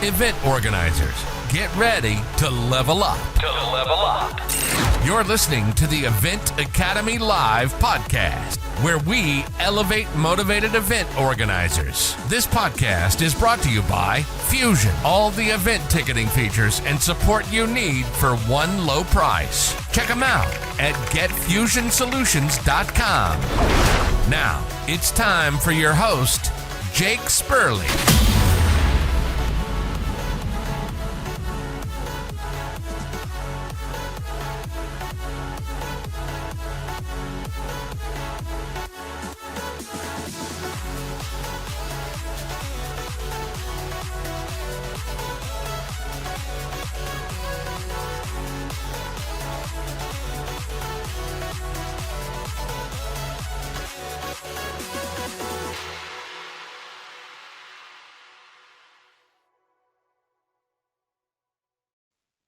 Event organizers, get ready to level up. You're listening to the Event Academy Live podcast, where we elevate motivated event organizers. This podcast is brought to you by Fusion, all the event ticketing features and support you need for one low price. Check them out at getfusionsolutions.com. Now, it's time for your host, Jake Spurley.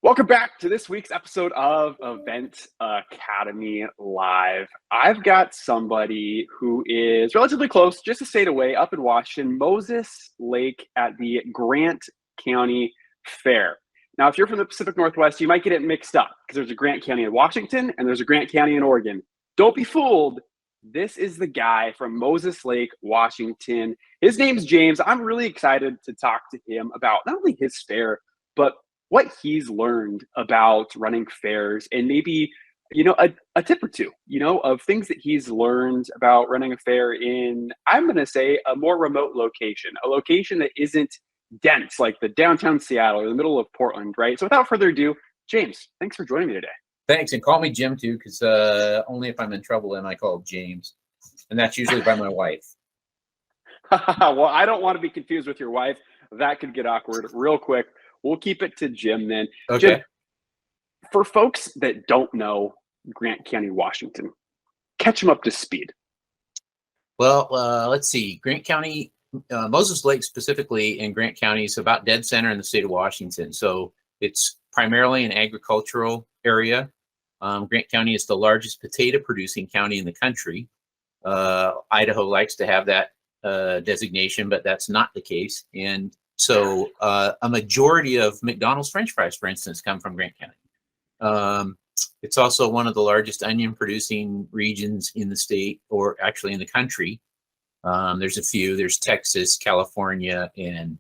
Welcome back to this week's episode of Event Academy Live. I've got somebody who is relatively close, just a state away, up in Washington, Moses Lake at the Grant County Fair. Now, if you're from the Pacific Northwest, you might get it mixed up because there's a Grant County in Washington and there's a Grant County in Oregon. Don't be fooled. This is the guy from Moses Lake, Washington. His name's James. I'm really excited to talk to him about not only his fair, but what he's learned about running fairs, and maybe, a tip or two, of things that he's learned about running a fair in, I'm going to say, a more remote location, a location that isn't dense, like the downtown Seattle or the middle of Portland, right? So without further ado, James, thanks for joining me today. Thanks, and call me Jim too, because only if I'm in trouble am I called James, and that's usually by my wife. Well, I don't want to be confused with your wife. That could get awkward real quick. We'll keep it to Jim then. Okay. Jim, for folks that don't know Grant County, Washington, catch them up to speed. Well, let's see. Grant County, Moses Lake specifically in Grant County is about dead center in the state of Washington. So it's primarily an agricultural area. Grant County is the largest potato producing county in the country. Idaho likes to have that designation, but that's not the case. And so a majority of McDonald's French fries, for instance, come from Grant County. It's also one of the largest onion producing regions in the state, or actually in the country. There's a few. There's Texas, California, and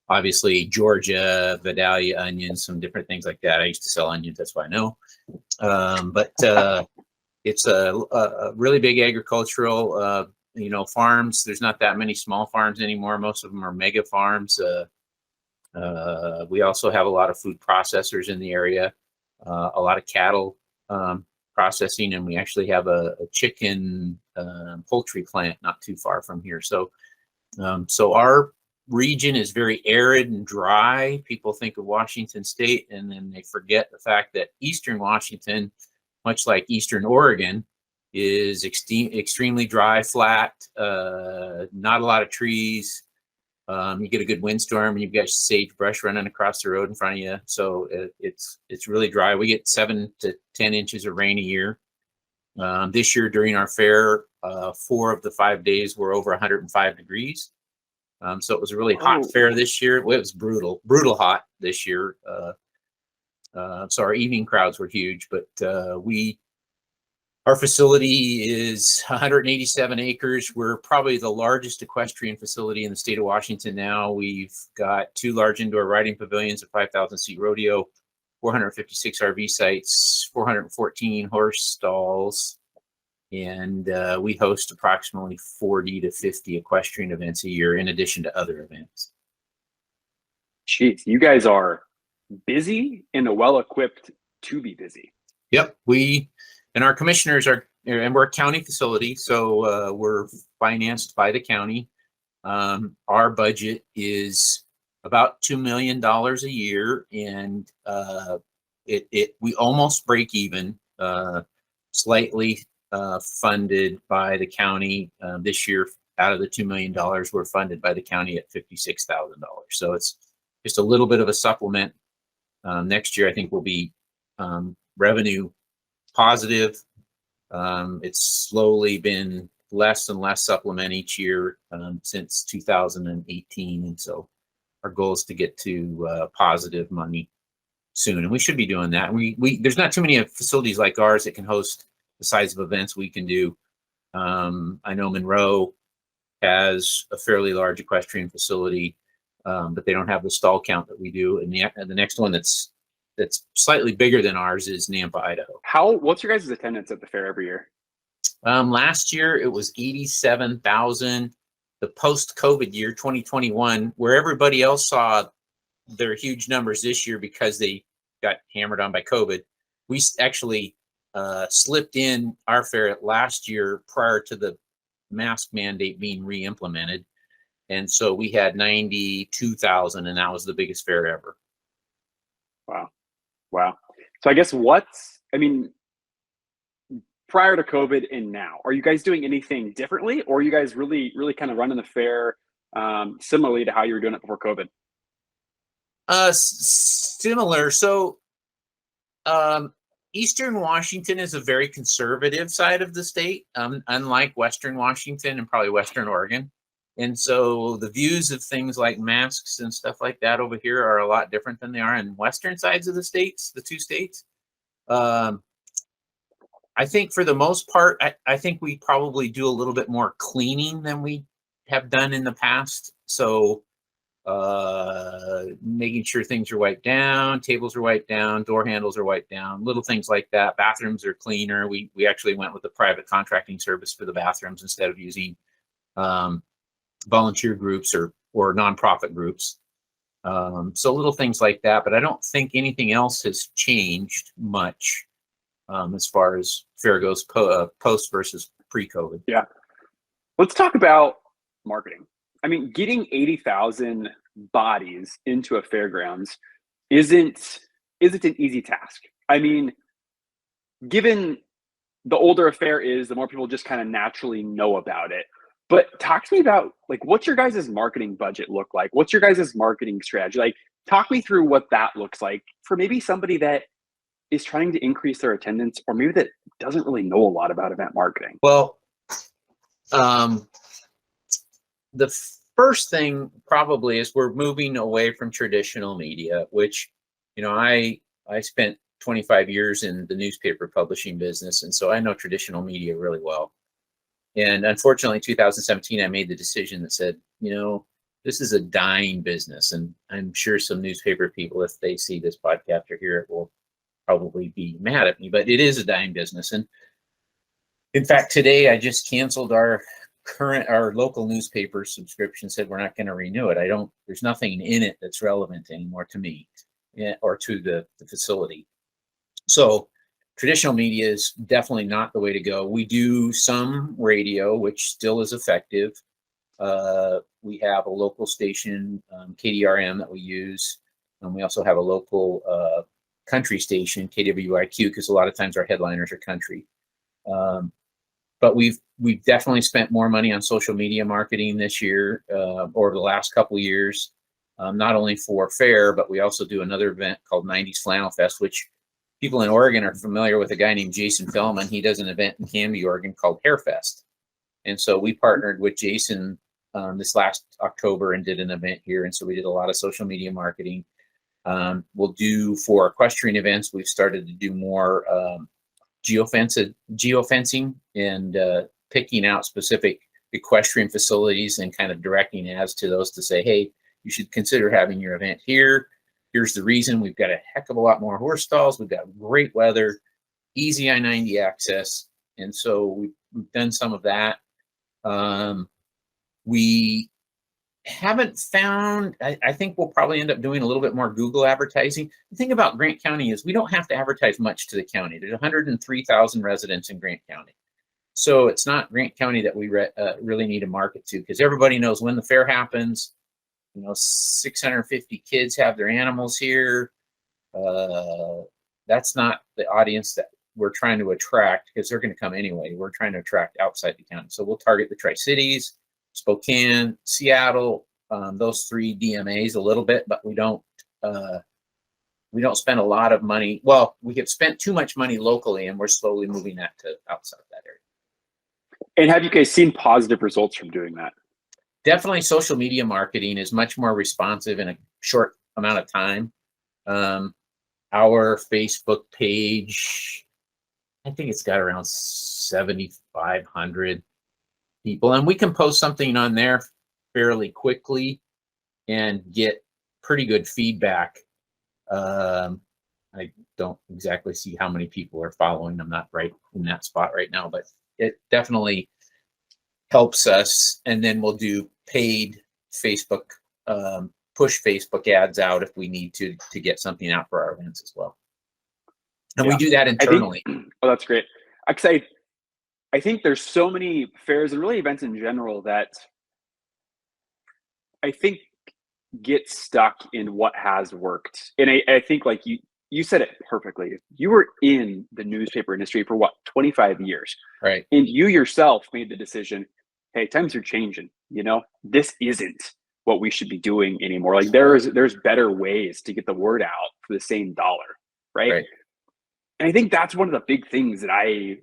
obviously Georgia, Vidalia onions, some different things like that. I used to sell onions, that's why I know. But it's a really big agricultural farms. There's not that many small farms anymore. Most of them are mega farms. We also have a lot of food processors in the area, a lot of cattle processing, and we actually have a chicken poultry plant not too far from here. So our region is very arid and dry. People think of Washington State, and then they forget the fact that Eastern Washington, much like Eastern Oregon, is extremely dry, flat, not a lot of trees. You get a good windstorm and you've got sagebrush running across the road in front of you. So it's really dry. We get 7 to 10 inches of rain a year. This year during our fair, 4 of the 5 days were over 105 degrees. So it was a really hot fair this year. Well, it was brutal hot this year. So our evening crowds were huge, but our facility is 187 acres. We're probably the largest equestrian facility in the state of Washington now. We've got 2 large indoor riding pavilions, a 5,000-seat rodeo, 456 RV sites, 414 horse stalls, and we host approximately 40 to 50 equestrian events a year in addition to other events. Jeez, you guys are busy and well-equipped to be busy. Yep, and our commissioners and we're a county facility, so we're financed by the county. Our budget is about $2 million a year, and we almost break even, slightly funded by the county. This year, out of the $2 million, we're funded by the county at $56,000. So it's just a little bit of a supplement. Next year, I think we'll be revenue positive. It's slowly been less and less supplement each year since 2018. And so our goal is to get to positive money soon, and we should be doing that. We there's not too many facilities like ours that can host the size of events we can do. I know Monroe has a fairly large equestrian facility, but they don't have the stall count that we do. And the next one that's slightly bigger than ours is Nampa, Idaho. What's your guys' attendance at the fair every year? Last year it was 87,000. The post-COVID year, 2021, where everybody else saw their huge numbers this year because they got hammered on by COVID, we actually slipped in our fair last year prior to the mask mandate being re-implemented. And so we had 92,000, and that was the biggest fair ever. Wow. So I guess prior to COVID and now, are you guys doing anything differently, or are you guys really kind of running the fair similarly to how you were doing it before COVID? Similar. So Eastern Washington is a very conservative side of the state, unlike Western Washington and probably Western Oregon. And so the views of things like masks and stuff like that over here are a lot different than they are in Western sides of the states, the two states. I think for the most part, I think we probably do a little bit more cleaning than we have done in the past. So making sure things are wiped down, tables are wiped down, door handles are wiped down, little things like that. Bathrooms are cleaner. We actually went with a private contracting service for the bathrooms instead of using volunteer groups or nonprofit groups. So little things like that, but I don't think anything else has changed much as far as fair goes post versus pre-COVID. Yeah. Let's talk about marketing. I mean, getting 80,000 bodies into a fairgrounds isn't an easy task. I mean, given the older a fair is, the more people just kind of naturally know about it. But talk to me about, like, what's your guys' marketing budget look like? What's your guys' marketing strategy? Like, talk me through what that looks like for maybe somebody that is trying to increase their attendance, or maybe that doesn't really know a lot about event marketing. Well, the first thing probably is we're moving away from traditional media, which, I spent 25 years in the newspaper publishing business. And so I know traditional media really well. And unfortunately, in 2017, I made the decision that said, this is a dying business. And I'm sure some newspaper people, if they see this podcast or hear it, will probably be mad at me, but it is a dying business. And in fact, today I just canceled our local newspaper subscription, said we're not going to renew it. There's nothing in it that's relevant anymore to me or to the facility. So traditional media is definitely not the way to go. We do some radio, which still is effective. We have a local station, KDRM, that we use. And we also have a local country station, KWIQ, because a lot of times our headliners are country. But we've definitely spent more money on social media marketing this year, over the last couple of years, not only for fair, but we also do another event called 90s Flannel Fest, which people in Oregon are familiar with. A guy named Jason Fellman. He does an event in Canby, Oregon called Hair Fest. And so we partnered with Jason this last October and did an event here. And so we did a lot of social media marketing. We'll do, for equestrian events, we've started to do more geofencing and picking out specific equestrian facilities and kind of directing ads to those to say, hey, you should consider having your event here. Here's the reason. We've got a heck of a lot more horse stalls. We've got great weather, easy I-90 access. And so we've done some of that. We haven't found, I think we'll probably end up doing a little bit more Google advertising. The thing about Grant County is we don't have to advertise much to the county. There's 103,000 residents in Grant County. So it's not Grant County that we really need to market to, because everybody knows when the fair happens. 650 kids have their animals here. That's not the audience that we're trying to attract, because they're going to come anyway. We're trying to attract outside the county. So we'll target the Tri-Cities, Spokane, Seattle, those three DMAs a little bit, but we don't spend a lot of money. Well, we have spent too much money locally, and we're slowly moving that to outside that area. And have you guys seen positive results from doing that? definitely social media marketing is much more responsive in a short amount of time. Our Facebook page, I think it's got around 7,500 people, and we can post something on there fairly quickly and get pretty good feedback. I don't exactly see how many people are following. I'm not right in that spot right now, but it definitely helps us. And then we'll do paid Facebook, push Facebook ads out if we need to get something out for our events as well. And we do that internally. Oh, that's great. I think there's so many fairs and really events in general that I think get stuck in what has worked. And I think like you said it perfectly. You were in the newspaper industry for what, 25 years. Right. And you yourself made the decision, hey, times are changing, this isn't what we should be doing anymore. Like there's better ways to get the word out for the same dollar. Right. And I think that's one of the big things that I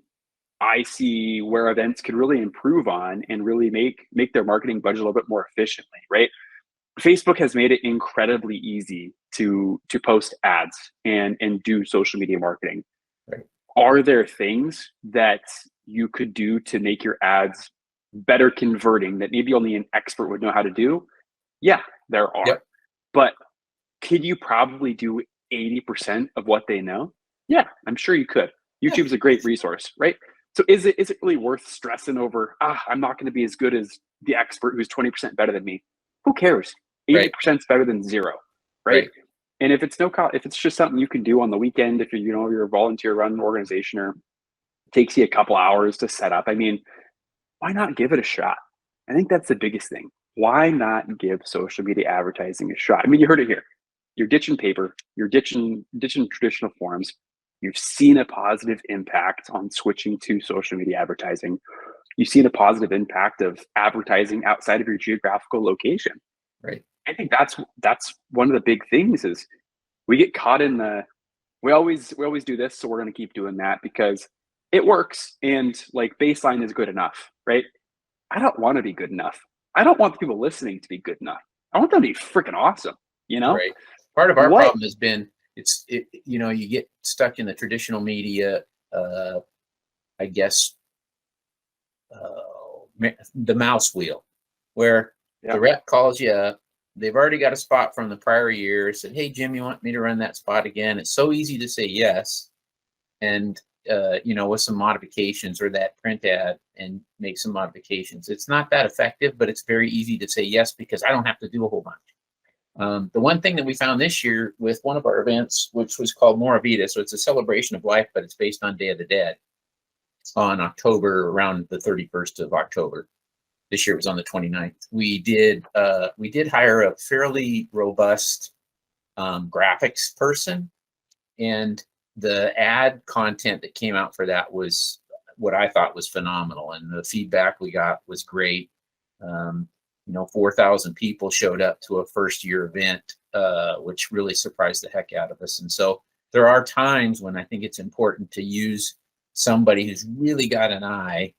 see where events could really improve on and really make their marketing budget a little bit more efficiently, right? Facebook has made it incredibly easy to post ads and do social media marketing. Right. Are there things that you could do to make your ads better converting that maybe only an expert would know how to do? Yeah, there are. Yep. But could you probably do 80% of what they know? Yeah, I'm sure you could. YouTube is a great resource, right? So is it really worth stressing over, I'm not going to be as good as the expert who's 20% better than me? Who cares? 80% is better than zero, right? And if it's if it's just something you can do on the weekend, if you're a volunteer run organization or takes you a couple hours to set up, I mean, why not give it a shot? I think that's the biggest thing. Why not give social media advertising a shot? I mean, you heard it here. You're ditching paper, you're ditching traditional forms. You've seen a positive impact on switching to social media advertising. You've seen a positive impact of advertising outside of your geographical location. Right. I think that's one of the big things is we get caught in we always do this, so we're going to keep doing that because it works and like baseline is good enough, right? I don't want to be good enough. I don't want the people listening to be good enough. I want them to be freaking awesome, Right. Part of our problem has been you get stuck in the traditional media, I guess, the mouse wheel, where the rep calls you up. They've already got a spot from the prior year. Said, hey, Jim, you want me to run that spot again? It's so easy to say yes. And, with some modifications or that print ad and make some modifications. It's not that effective, but it's very easy to say yes because I don't have to do a whole bunch. The one thing that we found this year with one of our events, which was called Mora Vida, so it's a celebration of life, but it's based on Day of the Dead on around the 31st of October. This year was on the 29th. We did hire a fairly robust graphics person, and the ad content that came out for that was what I thought was phenomenal, and the feedback we got was great. 4,000 people showed up to a first year event, which really surprised the heck out of us. And so there are times when I think it's important to use somebody who's really got an eye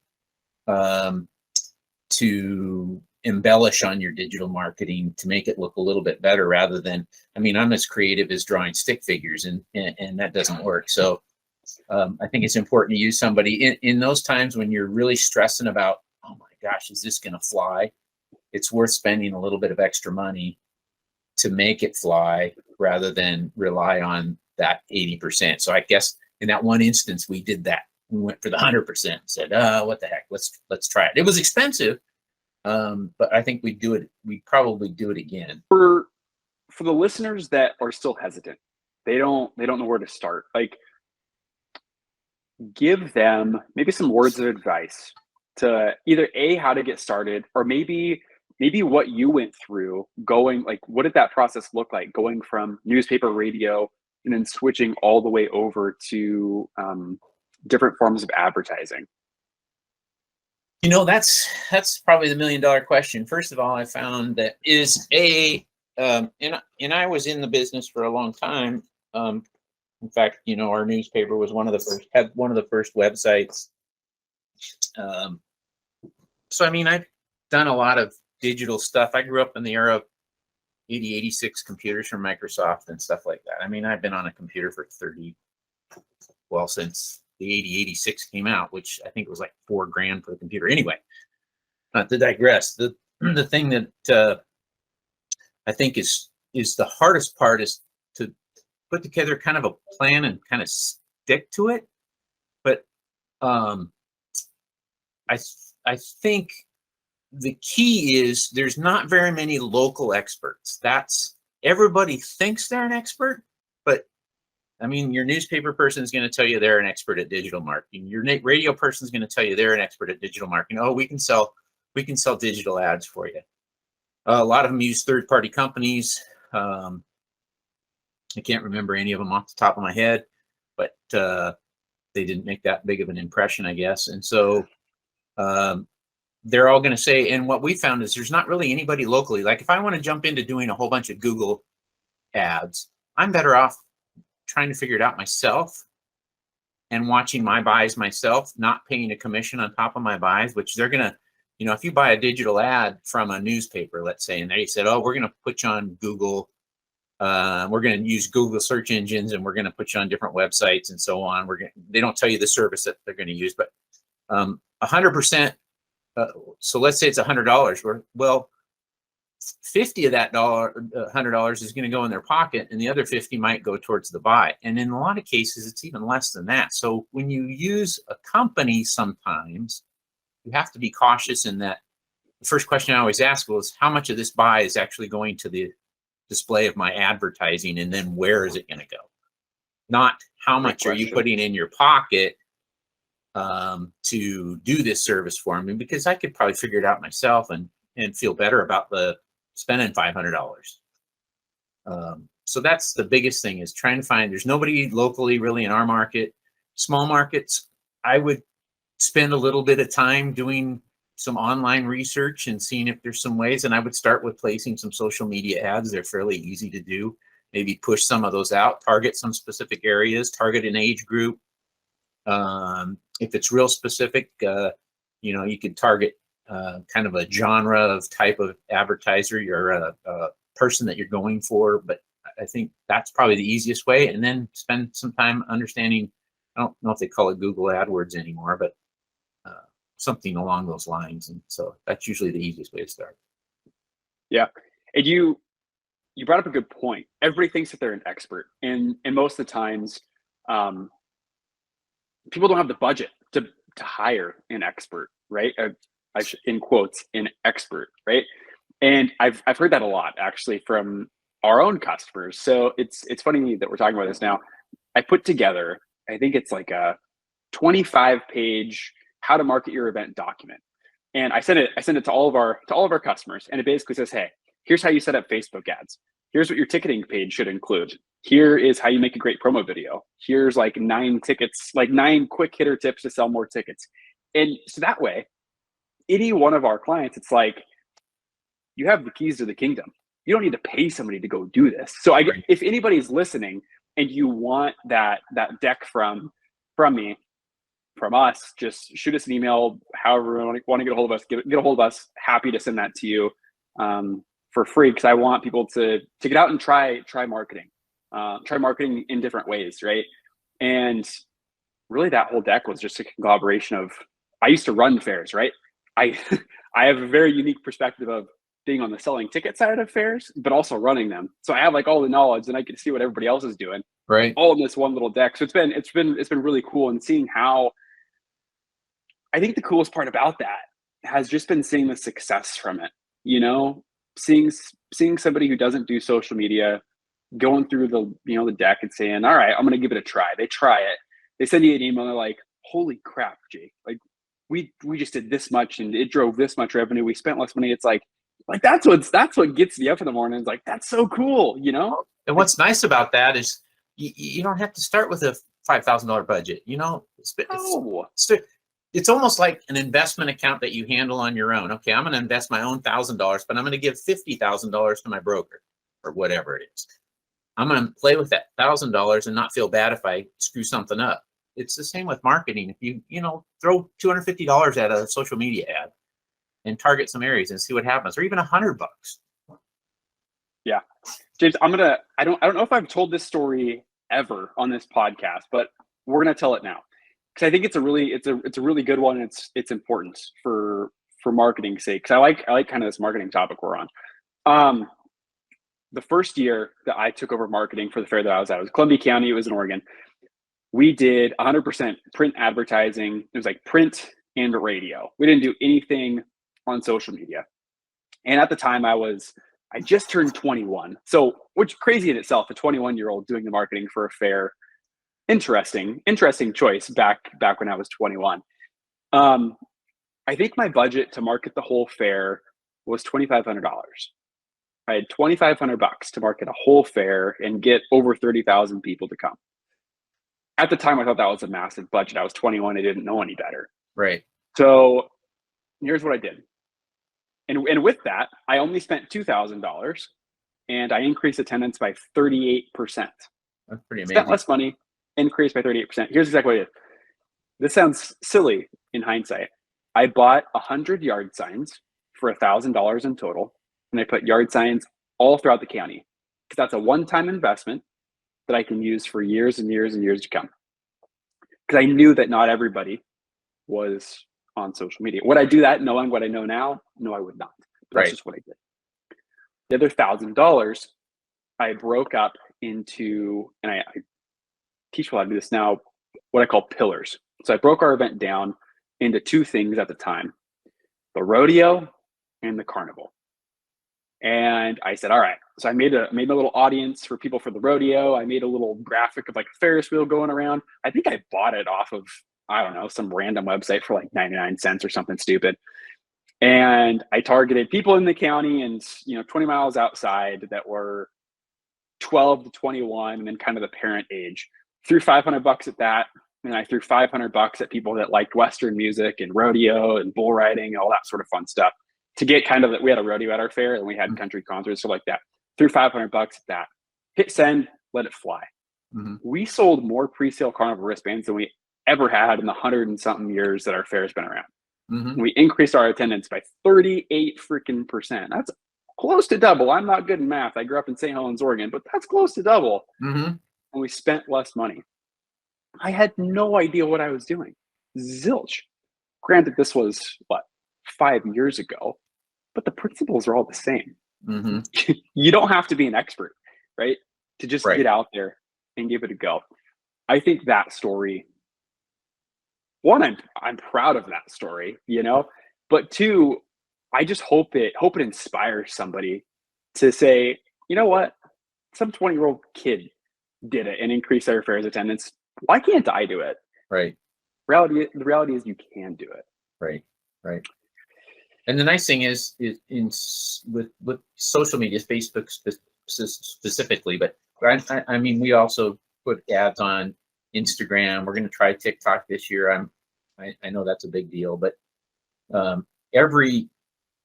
to embellish on your digital marketing to make it look a little bit better rather than, I'm as creative as drawing stick figures and that doesn't work. So I think it's important to use somebody in those times when you're really stressing about, oh my gosh, is this going to fly? It's worth spending a little bit of extra money to make it fly rather than rely on that 80%. So I guess in that one instance, we did that. We went for the 100% and said, what the heck, let's try it. It was expensive, but I think we'd probably do it again. For the listeners that are still hesitant, they don't know where to start. Like, give them maybe some words of advice to either how to get started, or maybe what you went through going, like, what did that process look like going from newspaper, radio, and then switching all the way over to different forms of advertising? That's probably the $1 million question. First of all, I found that and I was in the business for a long time. In fact, our newspaper was had one of the first websites. So, I've done a lot of digital stuff. I grew up in the era of 8086 computers from Microsoft and stuff like that. I mean, I've been on a computer for since the 8086 came out, which I think was like $4,000 for the computer. Anyway, not to digress. The thing that I think is the hardest part is to put together kind of a plan and kind of stick to it. But I think the key is there's not very many local experts. Everybody thinks they're an expert, but I mean, your newspaper person is going to tell you they're an expert at digital marketing. Your radio person is going to tell you they're an expert at digital marketing. Oh, we can sell digital ads for you. A lot of them use third-party companies. I can't remember any of them off the top of my head, but they didn't make that big of an impression, I guess. And so they're all going to say, and what we found is there's not really anybody locally. Like if I want to jump into doing a whole bunch of Google ads, I'm better off trying to figure it out myself and watching my buys myself, not paying a commission on top of my buys, which they're going to, if you buy a digital ad from a newspaper, let's say, and they said, oh, we're going to put you on Google, we're going to use Google search engines, and we're going to put you on different websites and so on. They don't tell you the service that they're going to use, but 100%. So let's say it's $100. Well, 50 of that $100 is going to go in their pocket, and the other 50 might go towards the buy. And in a lot of cases, it's even less than that. So when you use a company, sometimes you have to be cautious in that. The first question I always ask is, how much of this buy is actually going to the display of my advertising, and then where is it going to go? Not how much are you putting in your pocket to do this service for me, because I could probably figure it out myself and feel better about spending $500. So that's the biggest thing, is trying to find, there's nobody locally really in our market. Small markets, I would spend a little bit of time doing some online research and seeing if there's some ways. And I would start with placing some social media ads. They're fairly easy to do. Maybe push some of those out, target some specific areas, target an age group. If it's real specific, you could target kind of a genre of type of advertiser you're a person that you're going for. But I think that's probably the easiest way. And then spend some time understanding, I don't know if they call it Google AdWords anymore, but something along those lines. And so that's usually the easiest way to start. Yeah. And you brought up a good point. Everybody thinks that they're an expert. And most of the times, people don't have the budget to hire an expert, right? In quotes, an expert, right? And I've heard that a lot, actually, from our own customers. So it's funny that we're talking about this now. I put together, I think it's like a 25-page how to market your event document, and I send it to all of our customers, and it basically says, hey, here's how you set up Facebook ads. Here's what your ticketing page should include. Here is how you make a great promo video. Here's like 9 quick hitter tips to sell more tickets. And so that way, any one of our clients, it's like, you have the keys to the kingdom. You don't need to pay somebody to go do this. So if anybody's listening and you want that deck from me, from us, just shoot us an email. However you want to get a hold of us, get a hold of us. Happy to send that to you for free, because I want people to get out and try marketing. Try marketing in different ways, right? And really, that whole deck was just a conglomeration of, I used to run fairs, right? I have a very unique perspective of being on the selling ticket side of fairs, but also running them. So I have like all the knowledge, and I can see what everybody else is doing, right? All in this one little deck. So it's been really cool, and seeing how, I think the coolest part about that has just been seeing the success from it. Seeing somebody who doesn't do social media going through the deck and saying, all right, I'm going to give it a try. They try it. They send you an email. And they're like, holy crap, Jake. Like we just did this much and it drove this much revenue. We spent less money. It's like that's what gets you up in the morning. It's like, that's so cool, And what's nice about that is you don't have to start with a $5,000 budget. It's almost like an investment account that you handle on your own. Okay, I'm going to invest my own $1,000, but I'm going to give $50,000 to my broker or whatever it is. I'm going to play with that $1,000 and not feel bad if I screw something up. It's the same with marketing. If you throw $250 at a social media ad, and target some areas and see what happens, or even $100. Yeah. James, I don't know if I've told this story ever on this podcast, but we're going to tell it now. Cause I think it's a really good one. It's important for marketing's sake. Cause I like kind of this marketing topic we're on. The first year that I took over marketing for the fair that I was at, it was Columbia County. It was in Oregon. We did 100% print advertising. It was like print and radio. We didn't do anything on social media. And at the time I just turned 21. So, which crazy in itself, a 21-year-old doing the marketing for a fair. Interesting choice back when I was 21. I think my budget to market the whole fair was $2,500. I had $2,500 to market a whole fair and get over 30,000 people to come. At the time, I thought that was a massive budget. I was 21. I didn't know any better. Right. So here's what I did. And with that, I only spent $2,000 and I increased attendance by 38%. That's pretty amazing. Spent less money, increased by 38%. Here's exactly what it is. This sounds silly in hindsight. I bought 100 yard signs for $1,000 in total. And I put yard signs all throughout the county because that's a one-time investment that I can use for years and years and years to come. Because I knew that not everybody was on social media. Would I do that knowing what I know now? No, I would not. But that's just what I did. The other $1,000 I broke up into, and I teach people how to do this now, what I call pillars. So I broke our event down into two things at the time, the rodeo and the carnival. And I said, all right. So I made a little audience for people for the rodeo. I made a little graphic of like a Ferris wheel going around. I think I bought it off of, I don't know, some random website for like 99 cents or something stupid. And I targeted people in the county and, 20 miles outside that were 12 to 21 and then kind of the parent age. Threw $500 at that. And I threw $500 at people that liked Western music and rodeo and bull riding and all that sort of fun stuff. To get kind of that, we had a rodeo at our fair and we had country concerts, so like that. Threw $500 at that. Hit send, let it fly. Mm-hmm. We sold more pre-sale carnival wristbands than we ever had in the 100 and something years that our fair has been around. Mm-hmm. We increased our attendance by 38%. That's close to double. I'm not good in math. I grew up in St. Helens, Oregon, but that's close to double. Mm-hmm. And we spent less money. I had no idea what I was doing. Zilch. Granted, this was 5 years ago, but the principles are all the same. Mm-hmm. You don't have to be an expert, right? To just get out there and give it a go. I think that story, one, I'm proud of that story, but two, I just hope it inspires somebody to say, you know what, some 20-year-old kid did it and increased their fair's attendance. Why can't I do it? Right. The reality is you can do it. Right. And the nice thing is with social media, Facebook specifically, but I mean, we also put ads on Instagram. We're going to try TikTok this year. I know that's a big deal, but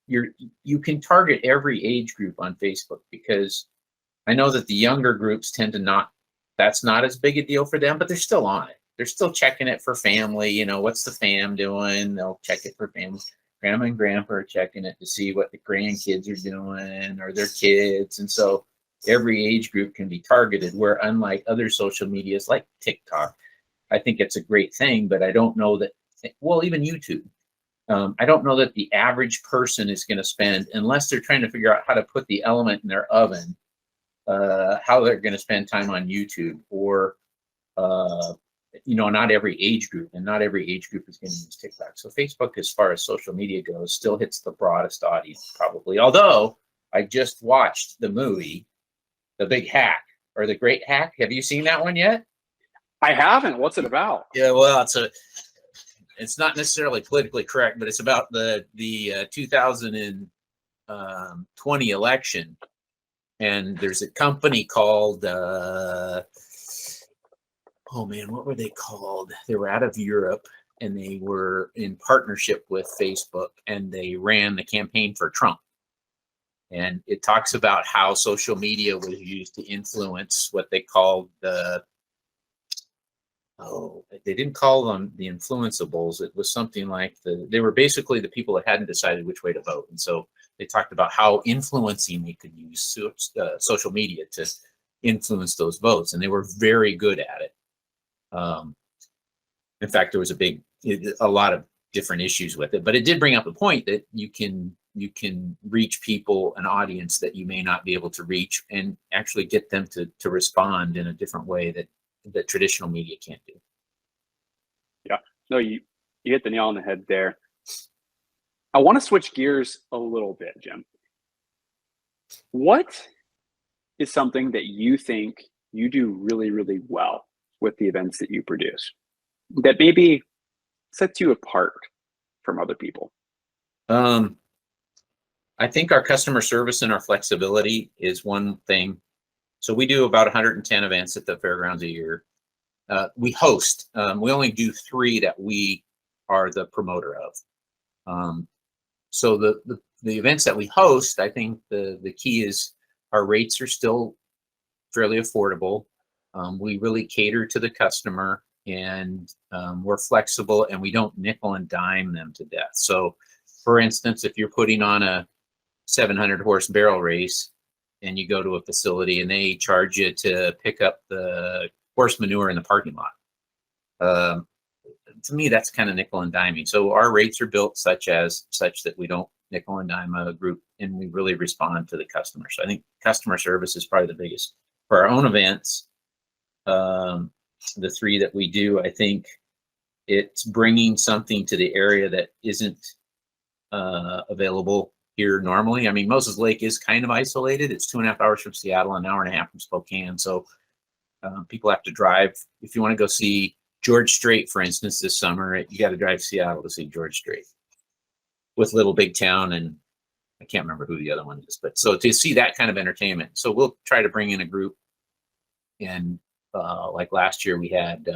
you can target every age group on Facebook, because I know that the younger groups tend to that's not as big a deal for them, but they're still on it. They're still checking it for family. What's the fam doing? They'll check it for family. Grandma and grandpa are checking it to see what the grandkids are doing or their kids. And so every age group can be targeted, where unlike other social medias like TikTok, I think it's a great thing, but I don't know that, even YouTube, I don't know that the average person is going to spend, unless they're trying to figure out how to put the element in their oven, how they're going to spend time on YouTube or, not every age group, and not every age group is going to use TikTok. So Facebook, as far as social media goes, still hits the broadest audience probably. Although I just watched the movie, The Big Hack or The Great Hack. Have you seen that one yet? I haven't. What's it about? Yeah, well, it's not necessarily politically correct, but it's about the 2020 election. And there's a company called, what were they called? They were out of Europe, and they were in partnership with Facebook, and they ran the campaign for Trump. And it talks about how social media was used to influence what they called they didn't call them the influenceables. It was something like they were basically the people that hadn't decided which way to vote. And so they talked about how influencing they could use social media to influence those votes. And they were very good at it. In fact, there was a lot of different issues with it, but it did bring up a point that you can reach people, an audience that you may not be able to reach, and actually get them to respond in a different way that traditional media can't do. Yeah, no, you hit the nail on the head there. I want to switch gears a little bit, Jim. What is something that you think you do really, really well with the events that you produce that maybe sets you apart from other people? I think our customer service and our flexibility is one thing. So we do about 110 events at the fairgrounds a year. We host. We only do 3 that we are the promoter of. So the events that we host, I think the key is our rates are still fairly affordable. We really cater to the customer, and we're flexible, and we don't nickel and dime them to death. So, for instance, if you're putting on a 700 horse barrel race and you go to a facility and they charge you to pick up the horse manure in the parking lot, to me, that's kind of nickel and diming. So our rates are built such that we don't nickel and dime a group, and we really respond to the customer. So I think customer service is probably the biggest. For our own events, the 3 that we do, I think it's bringing something to the area that isn't available here normally. I mean, Moses Lake is kind of isolated. It's 2.5 hours from Seattle, an hour and a half from Spokane. So people have to drive. If you want to go see George Strait, for instance, this summer, you got to drive to Seattle to see George Strait with Little Big Town, and I can't remember who the other one is. But so to see that kind of entertainment, so we'll try to bring in a group. And like last year, we had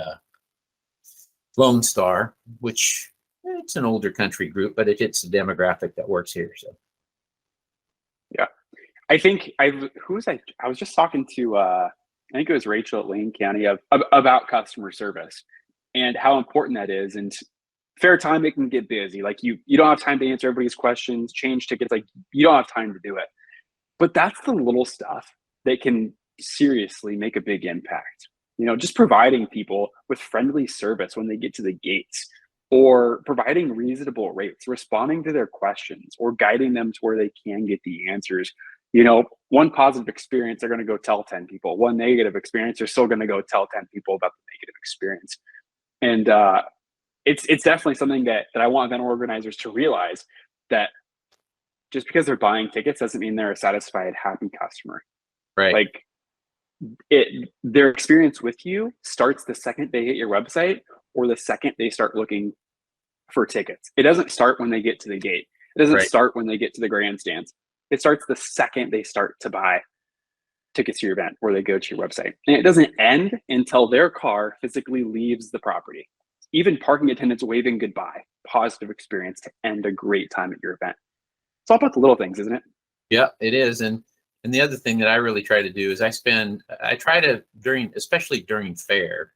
Lone Star, which it's an older country group, but it hits the demographic that works here. So. Yeah, I think I was just talking to I think it was Rachel at Lane County about customer service and how important that is. And fair time, it can get busy. Like you don't have time to answer everybody's questions, change tickets. Like you don't have time to do it. But that's the little stuff that can seriously make a big impact. You know, just providing people with friendly service when they get to the gates, or providing reasonable rates, responding to their questions, or guiding them to where they can get the answers. You know, one positive experience, they're going to go tell 10 people. One negative experience, they're still going to go tell 10 people about the negative experience. And it's definitely something that I want event organizers to realize, that just because they're buying tickets doesn't mean they're a satisfied, happy customer. Right. Like their experience with you starts the second they hit your website, or the second they start looking for tickets. It doesn't start when they get to the gate. It doesn't start when they get to the grandstands. It starts the second they start to buy tickets to your event, or they go to your website. And it doesn't end until their car physically leaves the property. Even parking attendants waving goodbye, positive experience to end a great time at your event. It's all about the little things, isn't it? Yeah, it is. And the other thing that I really try to do is especially during fair,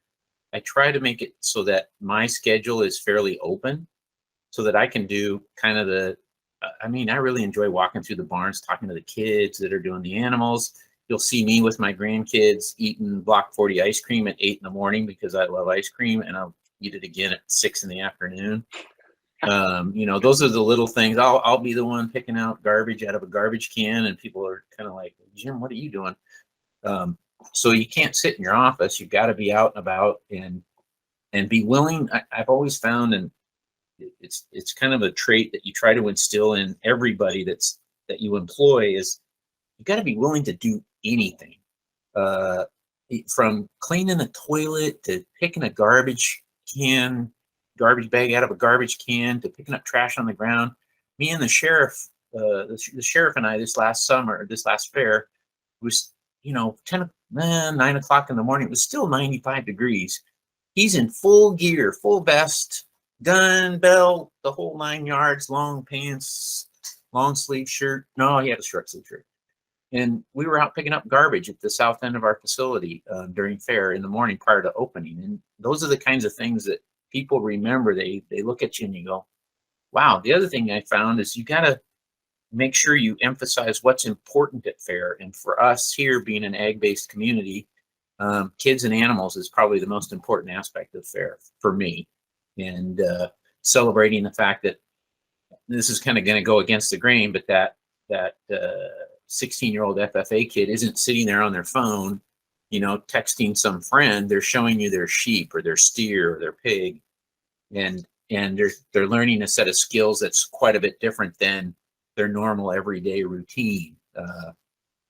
I try to make it so that my schedule is fairly open, so that I can do kind of I really enjoy walking through the barns, talking to the kids that are doing the animals. You'll see me with my grandkids eating Block 40 ice cream at 8 in the morning because I love ice cream, and I'll eat it again at 6 in the afternoon. Those are the little things. I'll be the one picking out garbage out of a garbage can, and people are kind of like, Jim, what are you doing? So you can't sit in your office. You've got to be out and about and be willing. I've always found, and it's kind of a trait that you try to instill in everybody that you employ, is you got to be willing to do anything, from cleaning the toilet to picking a garbage bag out of a garbage can to picking up trash on the ground. Me and the sheriff, the sheriff and I this last fair, was 9 o'clock in the morning. It was still 95 degrees. He's in full gear, full vest, gun, belt, the whole 9 yards, long pants, long sleeve shirt. No, he had a short sleeve shirt. And we were out picking up garbage at the south end of our facility during fair in the morning prior to opening. And those are the kinds of things that people remember. They look at you and you go, wow. The other thing I found is you got to make sure you emphasize what's important at fair. And for us here being an ag-based community, kids and animals is probably the most important aspect of fair for me. And celebrating the fact that this is kind of going to go against the grain, but that 16-year-old FFA kid isn't sitting there on their phone, texting some friend. They're showing you their sheep or their steer or their pig, and they're learning a set of skills that's quite a bit different than their normal everyday routine.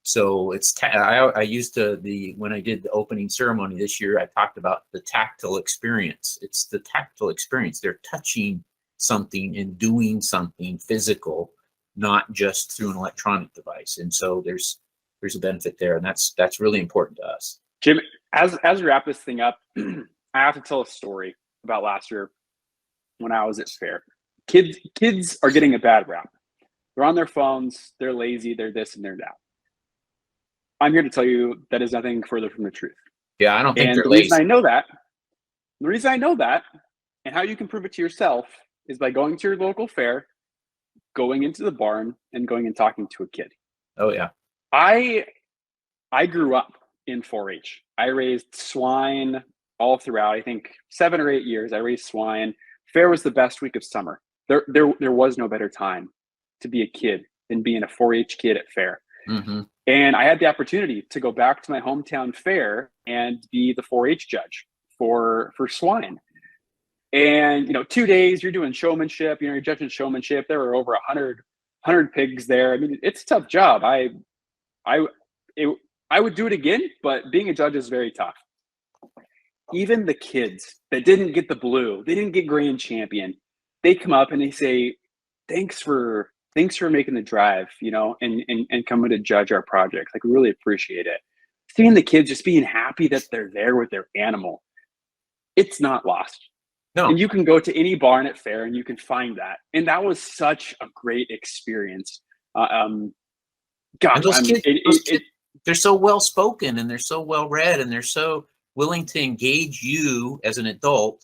So it's I used to when I did the opening ceremony this year, I talked about the tactile experience. It's the tactile experience. They're touching something and doing something physical, not just through an electronic device. And so there's a benefit there, and that's really important to us. Jim, as we wrap this thing up, I have to tell a story about last year when I was at fair. Kids are getting a bad rap. They're on their phones, they're lazy, they're this and they're that. I'm here to tell you that is nothing further from the truth. Yeah, I don't think and they're the lazy. reason I know that, and how you can prove it to yourself, is by going to your local fair, going into the barn, and going and talking to a kid. Oh yeah. I grew up in 4-H. I raised swine all throughout. I think 7 or 8 years I raised swine. Fair was the best week of summer. There was no better time to be a kid than being a 4-H kid at fair. Mm-hmm. And I had the opportunity to go back to my hometown fair and be the 4-H judge for swine. And 2 days you're doing showmanship, you're judging showmanship. There were over 100 pigs there. I mean, it's a tough job. I would do it again, but being a judge is very tough. Even the kids that didn't get the blue, they didn't get grand champion, they come up and they say, thanks for making the drive, and coming to judge our project. Like, we really appreciate it. Seeing the kids just being happy that they're there with their animal, it's not lost. No. And you can go to any barn at fair and you can find that. And that was such a great experience. God, those kids, they're so well spoken and they're so well read and they're so willing to engage you as an adult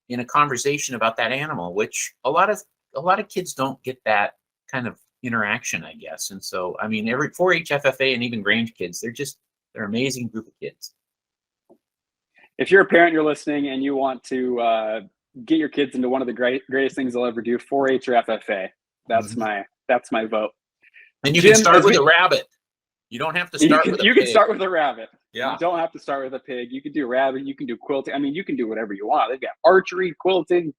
in a conversation about that animal, which a lot of kids don't get that kind of interaction, I guess. And so, I mean, every 4-H FFA and even Grange kids, they're an amazing group of kids. If you're a parent, you're listening, and you want to get your kids into one of the greatest things they'll ever do, 4-H or FFA, that's my vote. And you can start with a rabbit. You don't have to start with a pig. You can start with a rabbit. Yeah. You don't have to start with a pig. You can do rabbit. You can do quilting. I mean, you can do whatever you want. They've got archery, quilting,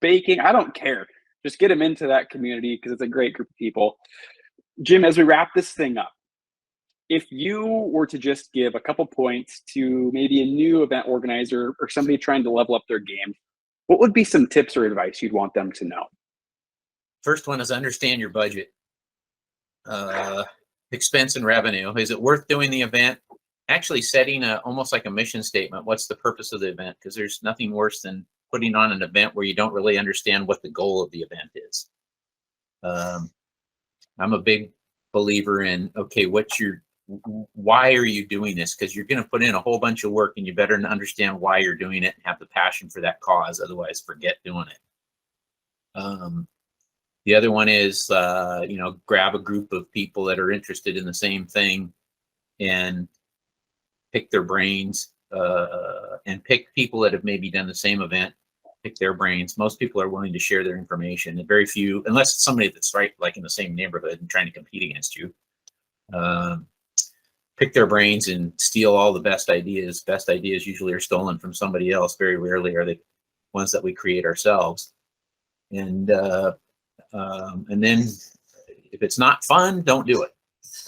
baking. I don't care. Just get them into that community because it's a great group of people. Jim, as we wrap this thing up, if you were to just give a couple points to maybe a new event organizer or somebody trying to level up their game, what would be some tips or advice you'd want them to know? First one is understand your budget. Expense and revenue. Is it worth doing the event? Actually setting almost like a mission statement. What's the purpose of the event? Because there's nothing worse than putting on an event where you don't really understand what the goal of the event is. I'm a big believer in, okay, why are you doing this? Because you're going to put in a whole bunch of work and you better understand why you're doing it and have the passion for that cause. Otherwise, forget doing it. The other one is, grab a group of people that are interested in the same thing and pick their brains, and pick people that have maybe done the same event, pick their brains. Most people are willing to share their information, and very few, unless it's somebody that's right, like in the same neighborhood and trying to compete against you. Pick their brains and steal all the best ideas. Best ideas usually are stolen from somebody else. Very rarely are they ones that we create ourselves. And then if it's not fun, don't do it.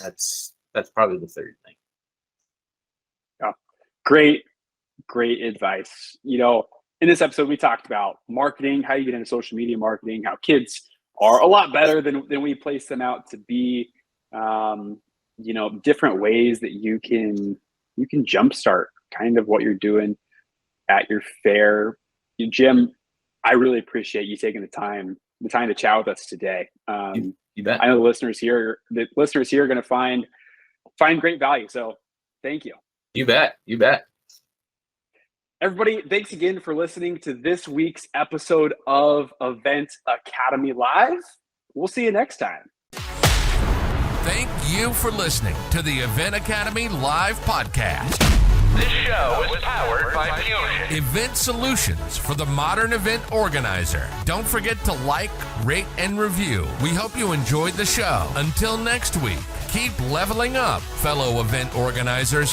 That's probably the third thing. Yeah. Great advice. In this episode, we talked about marketing, how you get into social media marketing, how kids are a lot better than we place them out to be. Different ways that you can jumpstart kind of what you're doing at your fair. Jim, I really appreciate you taking the time to chat with us today. You bet. I know the listeners here are going to find find great value. So thank you. You bet. You bet. Everybody, thanks again for listening to this week's episode of Event Academy Live. We'll see you next time. Thank you for listening to the Event Academy Live podcast. This show is powered by Fusion. Event solutions for the modern event organizer. Don't forget to like, rate, and review. We hope you enjoyed the show. Until next week, keep leveling up, fellow event organizers.